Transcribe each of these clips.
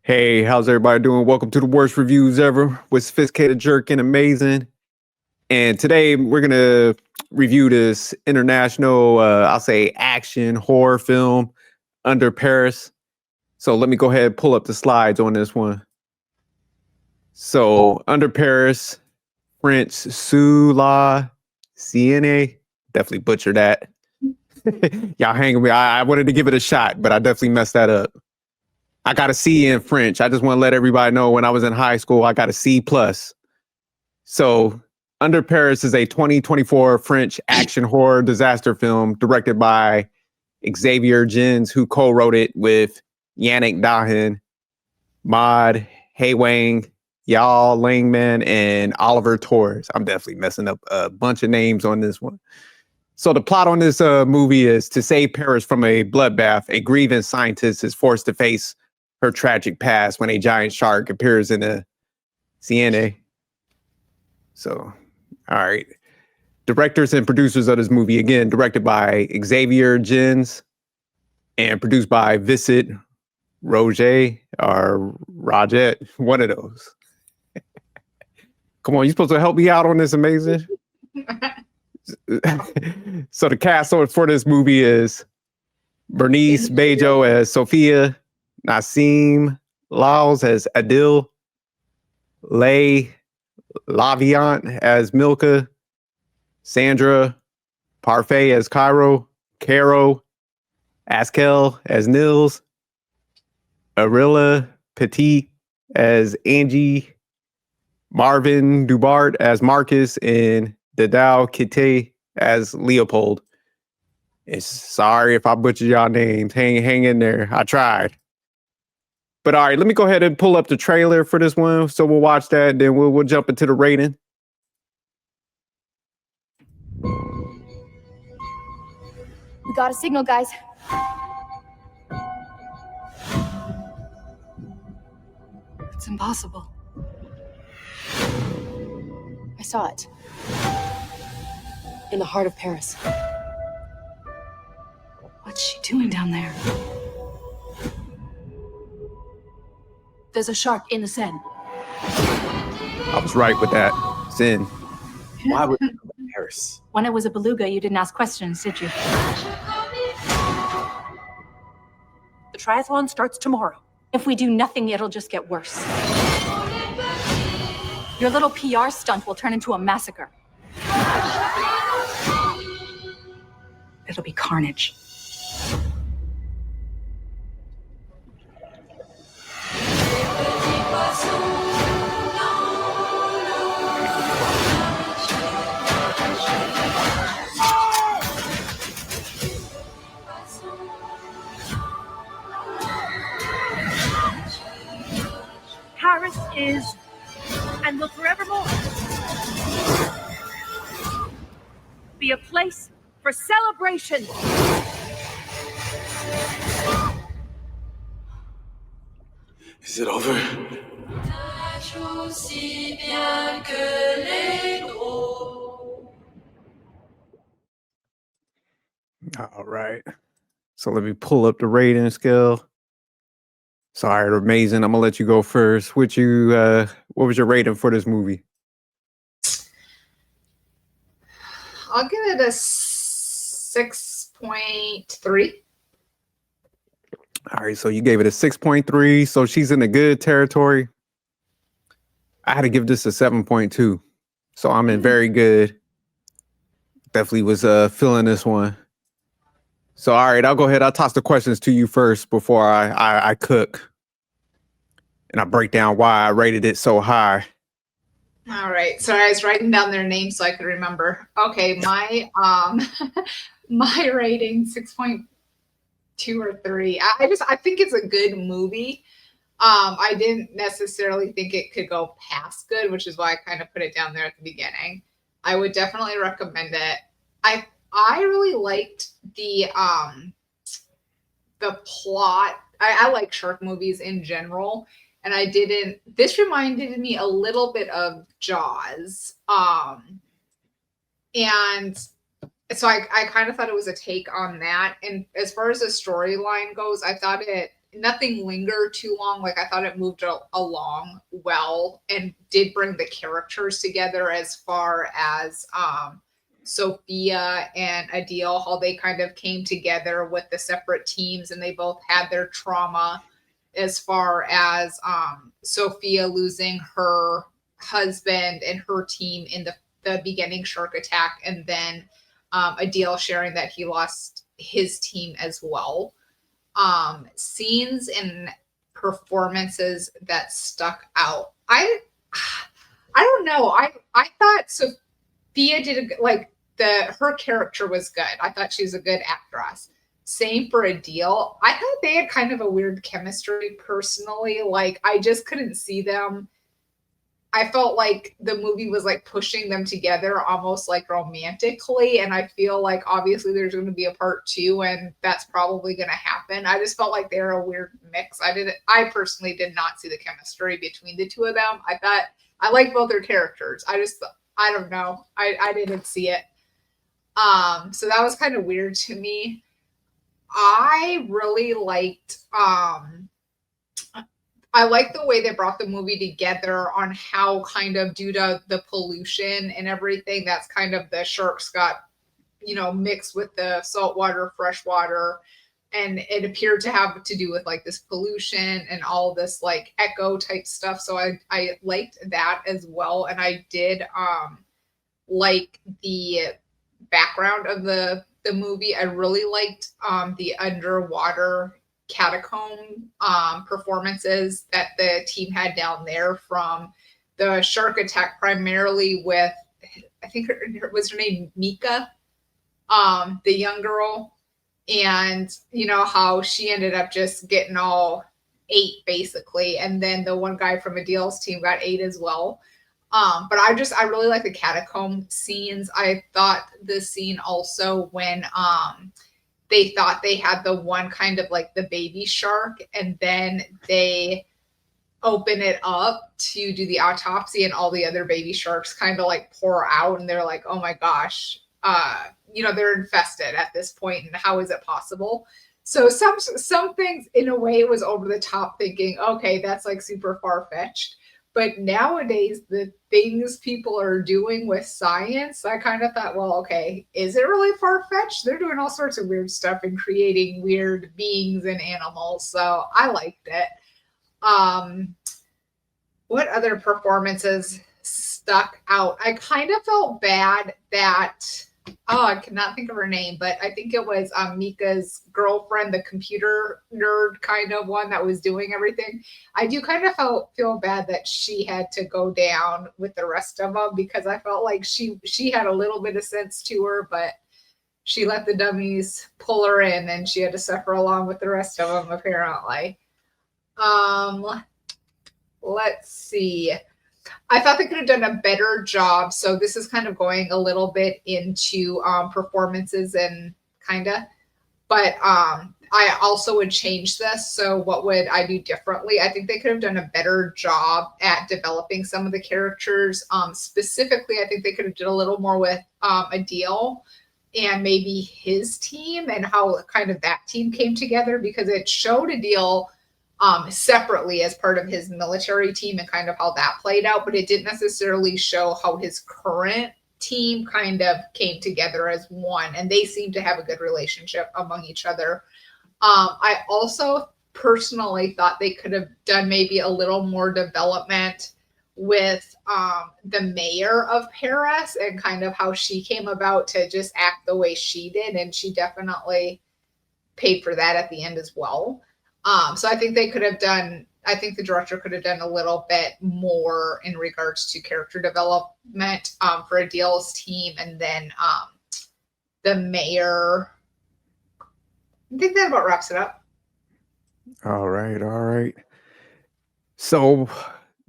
Hey, how's everybody doing? Welcome to the worst reviews ever with Sophisticated Jerk and Amazing. And today we're gonna review this international, I'll say, action horror film, Under Paris. So let me go ahead and pull up the slides on this one. So Under Paris, French, Sous la Sienne. Definitely butchered that. Y'all hang with me. I wanted to give it a shot, but I definitely messed that up. I got a C in French. I just want to let everybody know when I was in high school, I got a C plus. So Under Paris is a 2024 French action horror disaster film directed by Xavier Gens, who co-wrote it with Yannick Dahan, Maud Haywang, Yal Langman, and Oliver Torres. I'm definitely messing up a bunch of names on this one. So the plot on this movie is to save Paris from a bloodbath, a grieving scientist is forced to face her tragic past when a giant shark appears in the Sienne. So, all right. Directors and producers of this movie, again, directed by Xavier Gens and produced by Vincent Roget or Rajet, one of those. Come on, you supposed to help me out on this, Amazing? So the cast for this movie is Bernice Bejo as Sophia, Nassim Laus as Adil, Lay Laviant as Milka, Sandra Parfait as Cairo, Caro Askel as Nils, Arilla Petit as Angie, Marvin Dubart as Marcus, and Dadao Kite as Leopold. Sorry if I butchered y'all names. Hang in there. I tried. But all right, let me go ahead and pull up the trailer for this one. So we'll watch that, and then we'll jump into the rating. We got a signal, guys. It's impossible. I saw it. In the heart of Paris. What's she doing down there? There's a shark in the Seine. I was right with that. Sin. Why would we go to Paris? When it was a beluga, you didn't ask questions, did you? The triathlon starts tomorrow. If we do nothing, it'll just get worse. Your little PR stunt will turn into a massacre. It'll be carnage. Paris is, and will forevermore, be a place for celebration. Is it over? All right. So let me pull up the rating scale. Sorry, Amazing. I'm gonna let you go first. What was your rating for this movie? I'll give it a 6.3. All right, so you gave it a 6.3. So she's in a good territory. I had to give this a 7.2. So I'm in very good. Definitely was feeling this one. So all right, I'll go ahead. I'll toss the questions to you first before I cook. And I break down why I rated it so high. All right. Sorry, I was writing down their names so I could remember. Okay, my my rating 6.2 or 3. I think it's a good movie. I didn't necessarily think it could go past good, which is why I kind of put it down there at the beginning. I would definitely recommend it. I really liked the plot. I like shark movies in general, and this reminded me a little bit of Jaws. And so I kind of thought it was a take on that. And as far as the storyline goes, I thought it nothing lingered too long. Like I thought it moved along well and did bring the characters together as far as Sophia and Adil, how they kind of came together with the separate teams and they both had their trauma as far as Sophia losing her husband and her team in the beginning shark attack, and then Adil sharing that he lost his team as well. Scenes and performances that stuck out. I don't know. I thought Sophia did her character was good. I thought she was a good actress. Same for Adil. I thought they had kind of a weird chemistry personally. Like I just couldn't see them. I felt like the movie was like pushing them together almost like romantically. And I feel like obviously there's going to be a part 2 and that's probably going to happen. I just felt like they were a weird mix. I personally did not see the chemistry between the two of them. I thought I liked both their characters. I don't know. I didn't see it. So that was kind of weird to me. I really liked I like the way they brought the movie together on how kind of due to the pollution and everything, that's kind of the sharks got, mixed with the saltwater, freshwater, and it appeared to have to do with like this pollution and all this like echo type stuff. So I liked that as well. And I did like the background of the movie. I really liked the underwater catacomb performances that the team had down there from the shark attack, primarily with I think was her name Mika, the young girl, and how she ended up just getting all 8 basically, and then the one guy from Adil's team got 8 as well. But I really like the catacomb scenes. I thought the scene also when they thought they had the one kind of like the baby shark, and then they open it up to do the autopsy and all the other baby sharks kind of like pour out and they're like, oh my gosh, they're infested at this point and how is it possible? So some things in a way it was over the top, thinking, okay, that's like super far-fetched. But nowadays, the things people are doing with science, I kind of thought, well, okay, is it really far-fetched? They're doing all sorts of weird stuff and creating weird beings and animals. So I liked it. What other performances stuck out? I kind of felt bad that, I cannot think of her name, but I think it was Mika's girlfriend, the computer nerd kind of one that was doing everything. I do kind of feel bad that she had to go down with the rest of them, because I felt like she had a little bit of sense to her, but she let the dummies pull her in and she had to suffer along with the rest of them apparently. Let's see. I thought they could have done a better job. So this is kind of going a little bit into performances and but I also would change this. So what would I do differently? I think they could have done a better job at developing some of the characters. Specifically, I think they could have done a little more with Adil and maybe his team and how kind of that team came together, because it showed Adil separately as part of his military team and kind of how that played out, but it didn't necessarily show how his current team kind of came together as one, and they seem to have a good relationship among each other. I also personally thought they could have done maybe a little more development with the mayor of Paris and kind of how she came about to just act the way she did, and she definitely paid for that at the end as well. So I think I think the director could have done a little bit more in regards to character development for Adil's team, and then the mayor. I think that about wraps it up. All right. So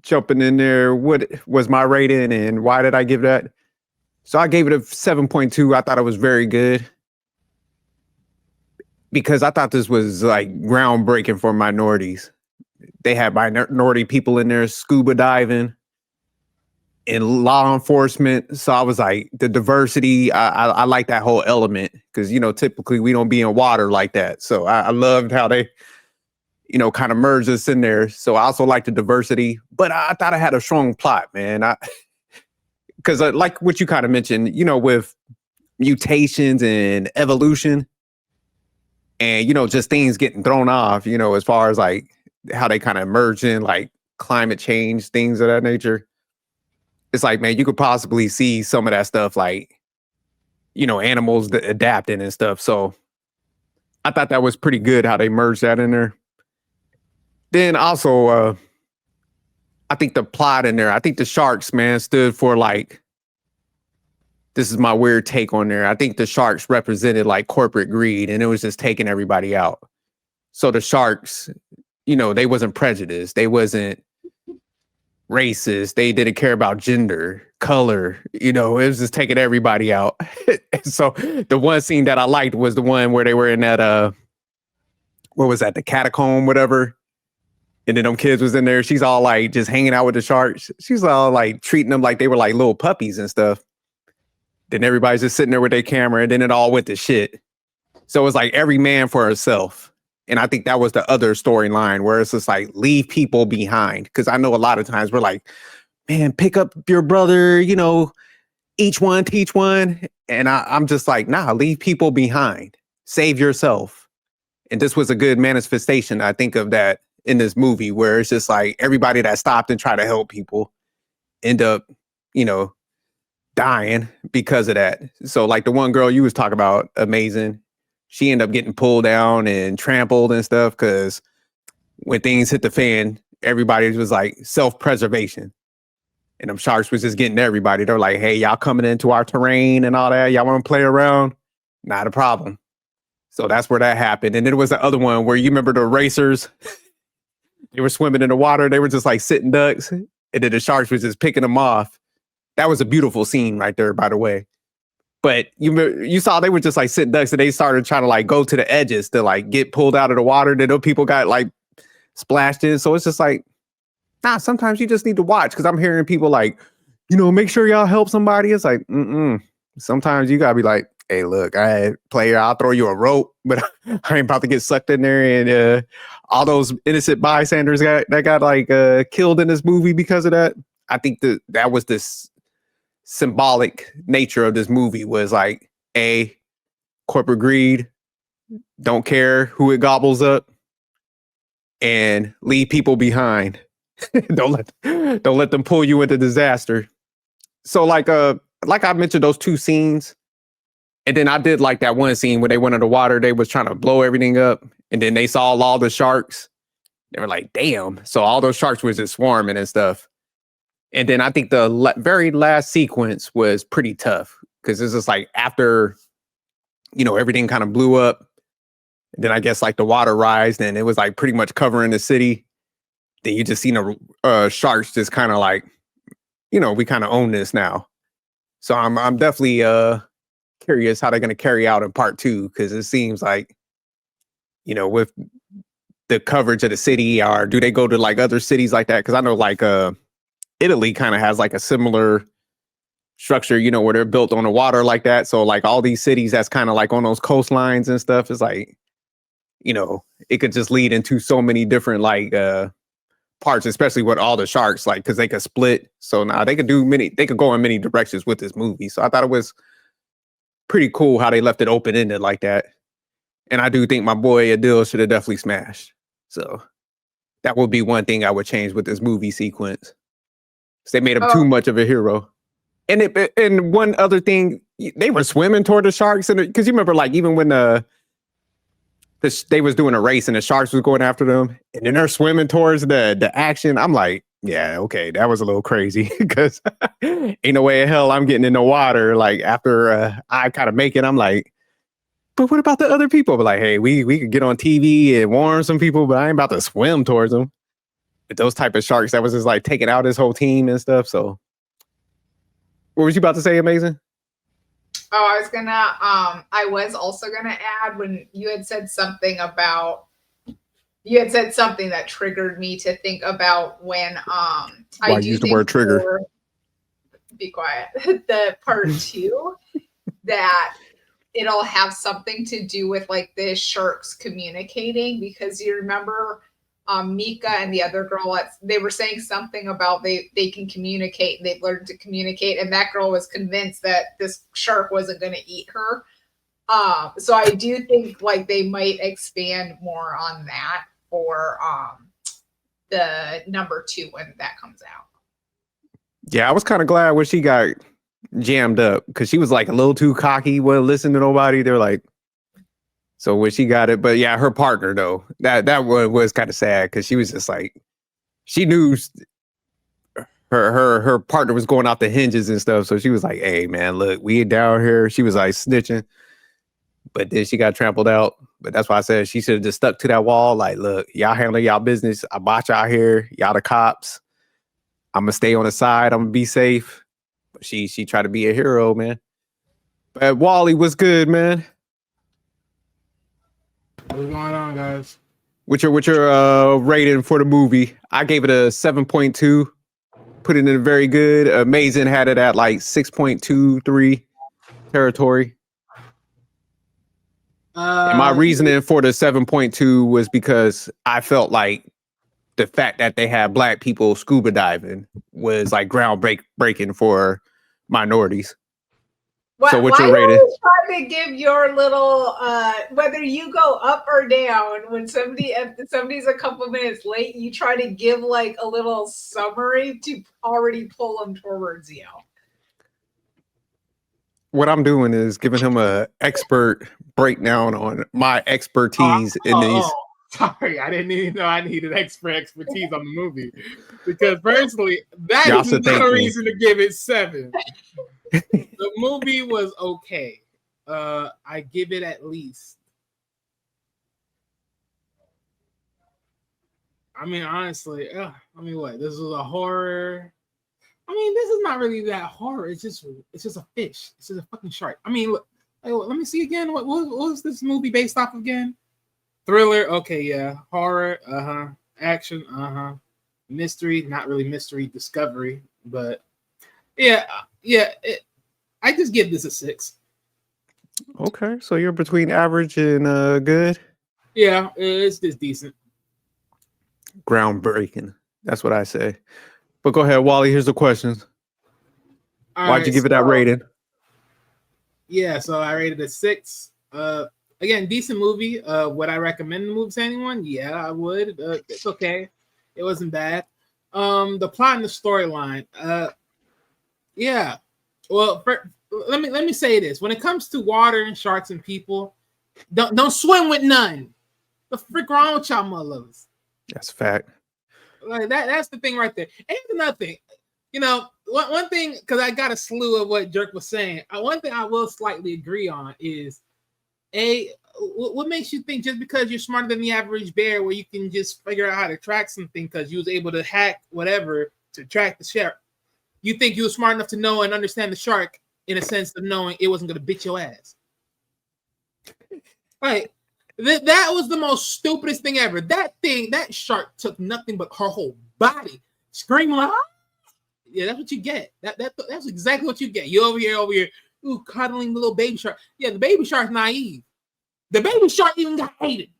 jumping in there, what was my rating and why did I give that? So I gave it a 7.2. I thought it was very good, because I thought this was like groundbreaking for minorities. They had minority people in there scuba diving in law enforcement. So I was like, the diversity, I like that whole element, because, typically we don't be in water like that. So I loved how they kind of merge this in there. So I also like the diversity, but I thought I had a strong plot, man. Because like what you kind of mentioned, with mutations and evolution and, just things getting thrown off, as far as like how they kind of merge in like climate change, things of that nature. It's like, man, you could possibly see some of that stuff like, animals adapting and stuff. So I thought that was pretty good how they merged that in there. Then also, I think the plot in there, I think the sharks, man, stood for like, this is my weird take on there. I think the sharks represented like corporate greed and it was just taking everybody out. So the sharks, they wasn't prejudiced. They wasn't racist. They didn't care about gender, color, it was just taking everybody out. So the one scene that I liked was the one where they were in that, what was that? The catacomb, whatever. And then them kids was in there. She's all like just hanging out with the sharks. She's all like treating them like they were like little puppies and stuff. Then everybody's just sitting there with their camera and then it all went to shit. So it's like every man for herself. And I think that was the other storyline where it's just like leave people behind. Cause I know a lot of times we're like, man, pick up your brother, each one, teach one. And I'm just like, nah, leave people behind. Save yourself. And this was a good manifestation, I think, of that in this movie where it's just like everybody that stopped and tried to help people end up, dying because of that. So like the one girl you was talking about, amazing. She ended up getting pulled down and trampled and stuff because when things hit the fan, everybody was like self-preservation. And them sharks was just getting everybody. They're like, hey, y'all coming into our terrain and all that. Y'all want to play around? Not a problem. So that's where that happened. And then there was the other one where you remember the racers? They were swimming in the water. They were just like sitting ducks. And then the sharks was just picking them off. That was a beautiful scene right there, by the way. But you saw they were just like sitting ducks and they started trying to like go to the edges to like get pulled out of the water. Then those people got like splashed in. So it's just like, nah, sometimes you just need to watch because I'm hearing people like, make sure y'all help somebody. It's like, sometimes you gotta be like, hey, look, player, I'll throw you a rope, but I ain't about to get sucked in there. And all those innocent bystanders that got like killed in this movie because of that. I think that was this symbolic nature of this movie was like corporate greed, don't care who it gobbles up, and leave people behind. don't let them pull you into disaster. So like I mentioned those two scenes, and then I did like that one scene where they went underwater. They was trying to blow everything up, and then they saw all the sharks. They were like, "Damn!" So all those sharks was just swarming and stuff. And then I think the very last sequence was pretty tough because it's just like after, everything kind of blew up. Then I guess like the water rised and it was like pretty much covering the city. Then you just seen the sharks just kind of like, we kind of own this now. So I'm definitely curious how they're going to carry out in part 2 because it seems like, with the coverage of the city, or do they go to like other cities like that? Because I know like Italy kind of has like a similar structure, where they're built on the water like that. So like all these cities that's kind of like on those coastlines and stuff is like, it could just lead into so many different like parts, especially with all the sharks, like because they could split. So now they could go in many directions with this movie. So I thought it was pretty cool how they left it open-ended like that. And I do think my boy Adil should have definitely smashed. So that would be one thing I would change with this movie sequence. They made him too much of a hero. And one other thing, they were swimming toward the sharks, and because you remember, like even when they was doing a race and the sharks was going after them, and then they're swimming towards the action. I'm like, yeah, okay, that was a little crazy because ain't no way in hell I'm getting in the water. Like after I kind of make it, I'm like, but what about the other people? But like, hey, we could get on TV and warn some people, but I ain't about to swim towards them. But those type of sharks, that was just like taking out his whole team and stuff. So what was you about to say, Amazing? Oh, I was also gonna add when you had said something that triggered me to think about when I used the word trigger. Be quiet. The part 2 that it'll have something to do with like the sharks communicating, because you remember Mika and the other girl, they were saying something about they can communicate. They've learned to communicate, and that girl was convinced that this shark wasn't going to eat her. So I do think like they might expand more on that for the number 2 when that comes out. Yeah, I was kind of glad when she got jammed up because she was like a little too cocky, wouldn't listen to nobody. They're like, so when she got it, but yeah, her partner though, that one was kind of sad because she was just like, she knew her partner was going off the hinges and stuff. So she was like, hey man, look, we down here. She was like snitching, but then she got trampled out. But that's why I said she should have just stuck to that wall. Like, look, y'all handle y'all business. I bought y'all here. Y'all the cops. I'm gonna stay on the side. I'm gonna be safe. But she tried to be a hero, man. But Wally was good, man. What's going on, guys? What's your rating for the movie? I gave it a 7.2. Put it in very good. Amazing had it at like 6.23 territory. And my reasoning for the 7.2 was because I felt like the fact that they had black people scuba diving was like groundbreaking for minorities. So what's your rating? Why always try to give your little whether you go up or down when somebody's a couple minutes late, you try to give like a little summary to already pull them towards you. What I'm doing is giving him a expert breakdown on my expertise in these. Sorry, I didn't even know I needed expertise on the movie because personally, that Y'all is should not thank a me. reason to give it 7. The movie was okay. I give it at least. I mean, honestly, what? This was a horror. I mean, this is not really that horror. It's just a fish. It's just a fucking shark. I mean, look, let me see again. What was this movie based off of again? Thriller. Okay, yeah. Horror. Action. Mystery. Not really mystery. Discovery. But yeah. I just give this a 6. Okay, so you're between average and good. Yeah, it's just decent. Groundbreaking. That's what I say. But go ahead, Wally. Here's the questions. Why'd you give it that rating? Yeah, so I rated it 6. Again, decent movie. Would I recommend the movie to anyone? Yeah, I would. It's okay. It wasn't bad. The plot and the storyline. Yeah. Well, let me say this: when it comes to water and sharks and people, don't swim with none. The frick wrong with y'all motherfuckers? That's a fact. Like that's the thing right there. And another thing, one thing, because I got a slew of what Jerk was saying. One thing I will slightly agree on is, what makes you think just because you're smarter than the average bear, where you can just figure out how to track something because you was able to hack whatever to track the shark, you think you were smart enough to know and understand the shark in a sense of knowing it wasn't going to bit your ass? Like, that was the most stupidest thing ever. That shark took nothing but her whole body, screaming like, ah! Yeah, that's what you get. That's exactly what you get. You over here, ooh, cuddling the little baby shark. Yeah, the baby shark's naive. The baby shark even got hated.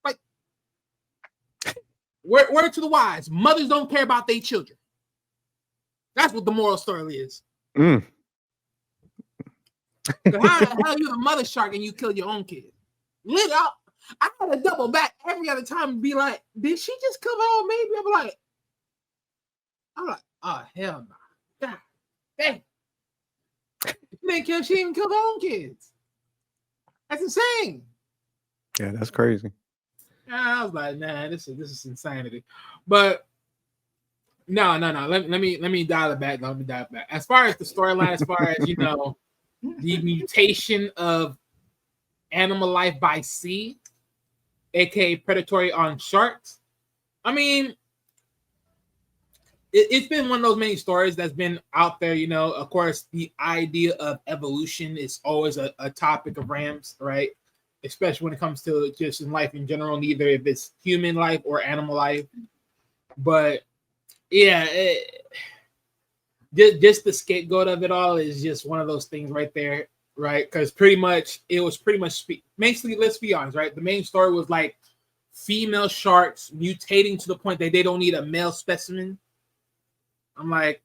Like, word to the wise, mothers don't care about their children. That's what the moral story is. How the hell you the mother shark and you kill your own kid? Lit up. I had to double back every other time and be like, did she just kill her own baby? I'm like, oh hell no. God dang. She even killed her own kids. That's insane. Yeah, that's crazy. I was like, nah, this is insanity. But no. Let me dial it back. As far as the storyline, as far as the mutation of animal life by sea, aka predatory on sharks. I mean, it's been one of those many stories that's been out there. Of course, the idea of evolution is always a topic of Rams, right? Especially when it comes to just in life in general, neither if it's human life or animal life. But yeah, just the scapegoat of it all is just one of those things right there, right? Because it was basically, let's be honest, right? The main story was like female sharks mutating to the point that they don't need a male specimen. I'm like,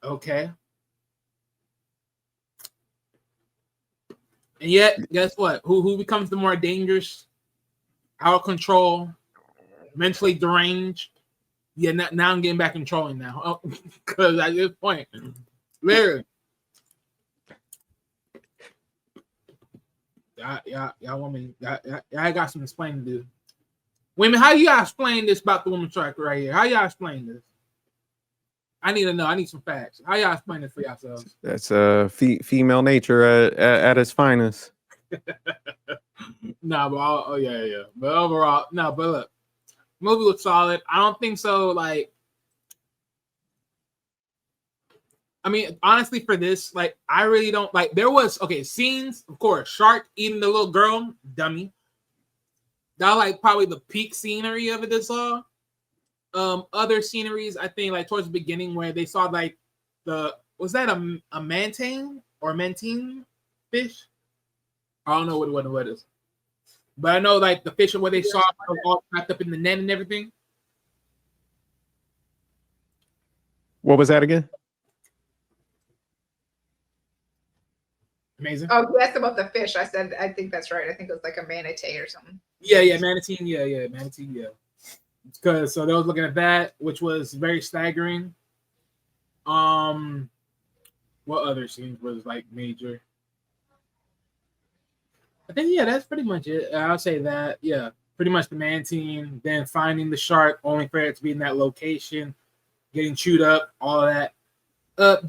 okay. And yet, guess what? Who becomes the more dangerous, out of control, mentally deranged? Yeah, now I'm getting back in trolling now. Because at this point, literally. Y'all want me? I got some explaining to do. Women, how y'all explain this about the woman shark right here? How y'all explain this? I need to know. I need some facts. How y'all explain it for yourselves? That's female nature at its finest. Nah, but yeah. But overall, no. But look, movie was solid. I don't think so. Like, I mean, honestly, for this, like, I really don't like. There was scenes, of course, shark eating the little girl, dummy. That was like probably the peak scenery of it. This all. Other sceneries, I think, like towards the beginning where they saw like was that a mantine or mantine fish? I don't know what it is, but I know like the fish where they saw it all wrapped up in the net and everything. What was that again? Amazing. Oh, you asked about the fish. I said I think that's right. I think it was like a manatee or something. Yeah, manatee. Yeah, manatee. Yeah. Because so they was looking at that, which was very staggering. What other scenes was like major? I think that's pretty much it. I'll say that. Yeah, pretty much the mantine, then finding the shark, only for it to be in that location, getting chewed up, all of that.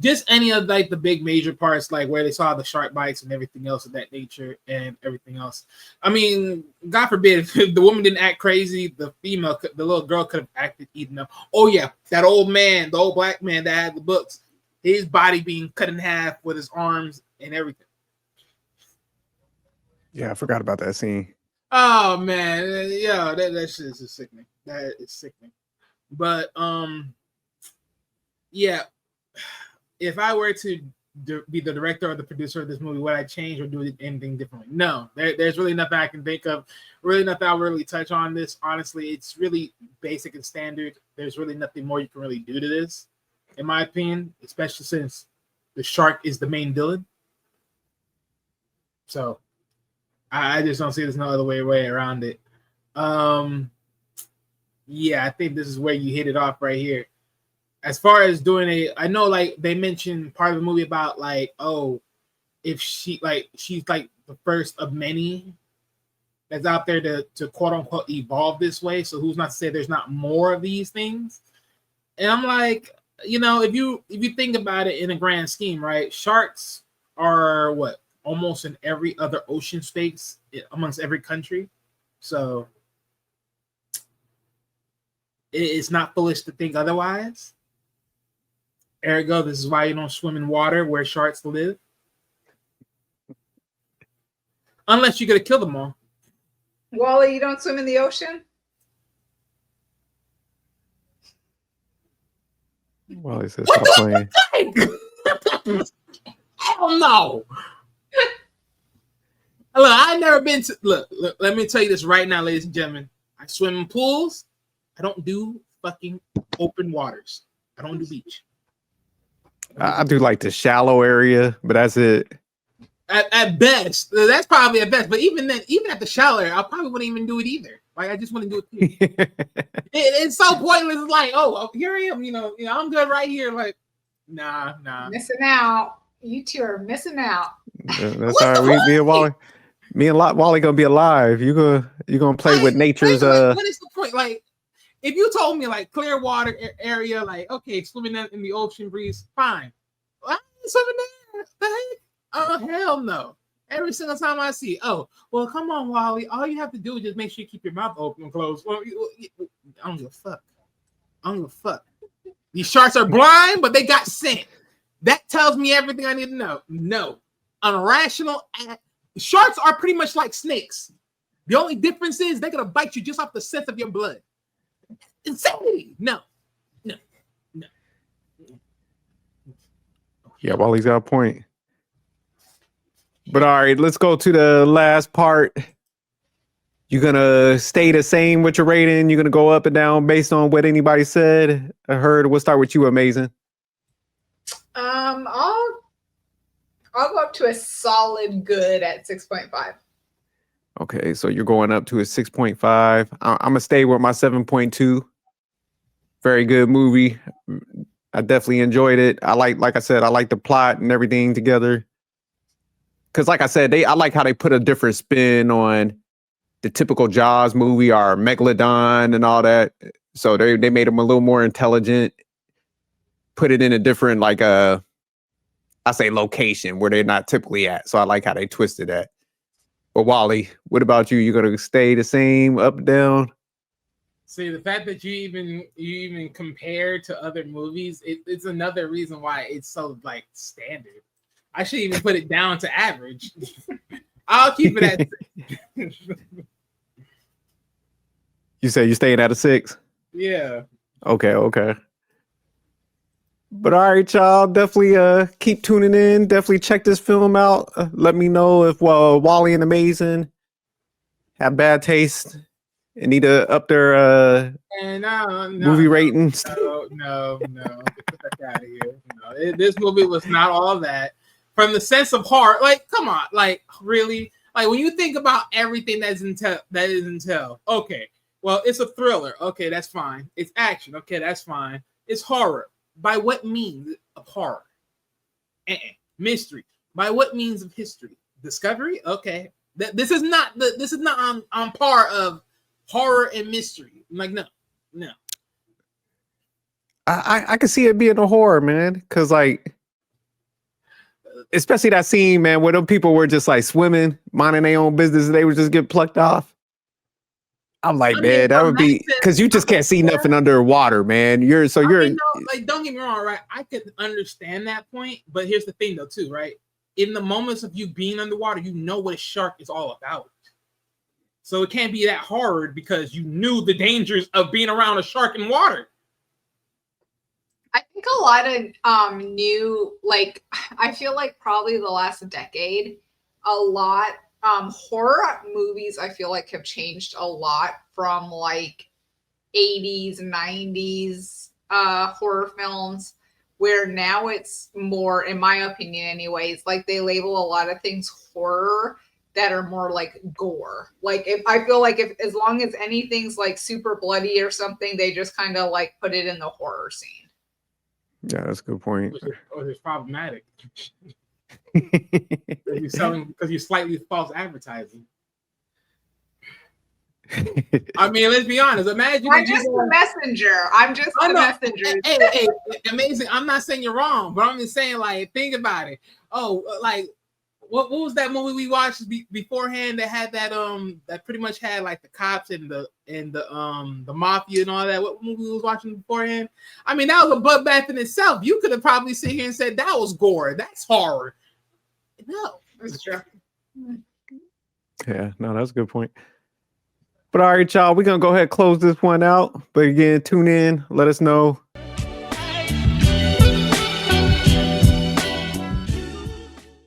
Just any of like the big major parts, like where they saw the shark bites and everything else of that nature and everything else. I mean, God forbid if the woman didn't act crazy, the little girl could have acted eating up. Oh yeah, that old man, the old black man that had the books, his body being cut in half with his arms and everything. Yeah, I forgot about that scene. Oh man, yeah, that shit is just sickening. That is sickening. But yeah. If I were to be the director or the producer of this movie, would I change or do anything differently? No, there's really nothing I can think of. Really nothing I'll really touch on this. Honestly, it's really basic and standard. There's really nothing more you can really do to this, in my opinion, especially since the shark is the main villain. So I just don't see there's no other way around it. Yeah, I think this is where you hit it off right here. As far as doing I know like they mentioned part of the movie about like, oh, if she's like the first of many that's out there to quote unquote evolve this way. So who's not to say there's not more of these things? And I'm like, if you think about it in a grand scheme, right? Sharks are almost in every other ocean space amongst every country. So it's not foolish to think otherwise. Ergo, this is why you don't swim in water where sharks live. Unless you're going to kill them all. Wally, you don't swim in the ocean? Wally says stop playing. Hell no. Look, I've never been to... Look, let me tell you this right now, ladies and gentlemen. I swim in pools. I don't do fucking open waters. I don't do beach. I do like the shallow area, but that's it. At best, that's probably at best. But even then, even at the shallow area, I probably wouldn't even do it either. Like I just wouldn't do it. It's so pointless. It's like, oh, here I am. I'm good right here. Like, nah. Missing out. You two are missing out. That's all right. Me and Wally gonna be alive. You gonna play with nature's. What is the point? Like, if you told me like clear water area, like okay, swimming in the ocean breeze, fine. I ain't swimming there. The heck? Oh hell no! Every single time I see, oh well, come on, Wally. All you have to do is just make sure you keep your mouth open and closed. Well, I don't give a fuck. These sharks are blind, but they got scent. That tells me everything I need to know. No, irrational. Sharks are pretty much like snakes. The only difference is they're gonna bite you just off the scent of your blood. Insanity! No. Yeah, Wally's got a point. But all right, let's go to the last part. You gonna stay the same with your rating? You gonna go up and down based on what anybody said? I heard. We'll start with you, Amazing. I'll go up to a solid good at 6.5. Okay, so you're going up to a 6.5. I'm gonna stay with my 7.2. Very good movie. I definitely enjoyed it. Like I said, I like the plot and everything together. Cause like I said, I like how they put a different spin on the typical Jaws movie or Megalodon and all that. So they made them a little more intelligent. Put it in a different I say location where they're not typically at. So I like how they twisted that. But Wally, what about you? You gonna stay the same, up, down? See, the fact that you even compare to other movies, it's another reason why it's so like standard. I should even put it down to average. I'll keep it at 6. You say you're staying at a 6? Yeah. Okay. But all right, y'all, definitely keep tuning in. Definitely check this film out. Let me know if Wally and Amazing have bad taste and need to up their movie ratings. No. Get the fuck out of here. No, this movie was not all that. From the sense of heart, like, come on, like, really? Like, when you think about everything that is entailed, okay, well, it's a thriller. Okay, that's fine. It's action. Okay, that's fine. It's horror. By what means of horror? Mystery. By what means of history? Discovery? Okay. This is not on par of horror and mystery. Like, no. I can see it being a horror, man. Because, like, especially that scene, man, where them people were just like swimming, minding their own business, and they would just get plucked off. I'm like, man, that would be because you just can't see nothing underwater, man. Like, don't get me wrong, right? I could understand that point, but here's the thing, though, too, right? In the moments of you being underwater, you know what a shark is all about. So it can't be that hard because you knew the dangers of being around a shark in water. I think a lot of new, like, I feel like probably the last decade, a lot horror movies I feel like have changed a lot from like 80s, 90s horror films, where now it's more, in my opinion anyways, like they label a lot of things horror that are more like gore. Like if I feel like if as long as anything's like super bloody or something, they just kind of like put it in the horror scene. Yeah, that's a good point. Which is problematic. Because you're slightly false advertising. I mean, let's be honest. Imagine I'm just the messenger. I'm just the messenger. Hey, Amazing. I'm not saying you're wrong, but I'm just saying, like, think about it. Oh, like, what was that movie we watched beforehand that had that pretty much had like the cops and the mafia and all that? What movie we was watching beforehand? I mean, that was a bloodbath in itself. You could have probably sit here and said that was gore. That's horror. No, that's true. Yeah, no, that's a good point. But all right, y'all, we're gonna go ahead and close this one out. But again, tune in, let us know